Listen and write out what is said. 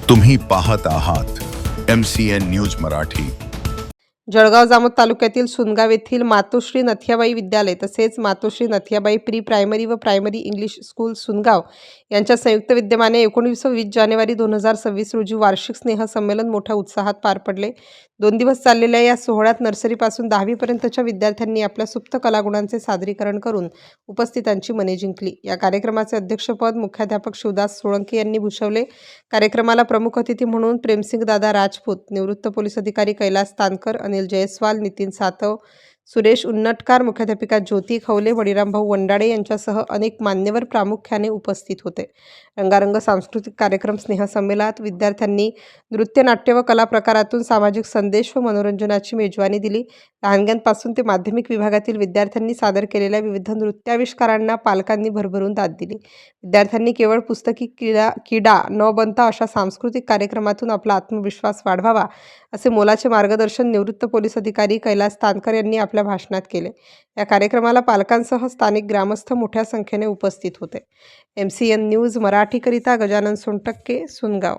तुम्ही पाहत आहात MCN न्यूज मराठी। जळगाव जामोद तालुक्यातील सुनगाव येथील मातोश्री नथियाबाई विद्यालय तसेच मातोश्री नथियाबाई प्री प्रायमरी व प्रायमरी इंग्लिश स्कूल सुनगाव यांच्या संयुक्त विद्यमाने 19 व 20 जानेवारी 2026 रोजी वार्षिक स्नेहसंमेलन मोठ्या उत्साहात पार पडले। 2 दिवस चाललेल्या या सोहळ्यात नर्सरीपासून 10वी पर्यंतच्या विद्यार्थ्यांनी आपल्या सुप्त कलागुणांचे सादरीकरण करून उपस्थितांची मने जिंकली। या कार्यक्रमाचे अध्यक्षपद मुख्याध्यापक शिवदास सोळंके यांनी भूषवले। कार्यक्रमाला प्रमुख अतिथी म्हणून प्रेमसिंग दादा राजपूत, निवृत्त पोलीस अधिकारी कैलास तानकर, अनिल जयस्वाल, नितीन सातव, सुरेश उन्नटकार, मुख्याध्यापिका ज्योती खवले, बळीरामभाऊ वंडाडे यांच्यासह अनेक मान्यवर प्रामुख्याने उपस्थित होते। रंगारंग सांस्कृतिक कार्यक्रम स्नेहसंमेलनात विद्यार्थ्यांनी नृत्य, नाट्य व कला प्रकारातून सामाजिक संदेश व मनोरंजनाची मेजवानी दिली। लहानग्यांपासून ते माध्यमिक विभागातील विद्यार्थ्यांनी सादर केलेल्या विविध नृत्याविष्कारांना पालकांनी भरभरून दाद दिली। विद्यार्थ्यांनी केवळ पुस्तकी किडा न बनता अशा सांस्कृतिक कार्यक्रमातून आपला आत्मविश्वास वाढवावा असे मोलाचे मार्गदर्शन निवृत्त पोलीस अधिकारी कैलास तानकर यांनी आपल्या भाषणात केले। या कार्यक्रमाला पालकांसह स्थानिक ग्रामस्थ मोठ्या संख्येने उपस्थित होते। MCN न्यूज मराठीकरिता गजानन सोनटक्के, सुनगाव।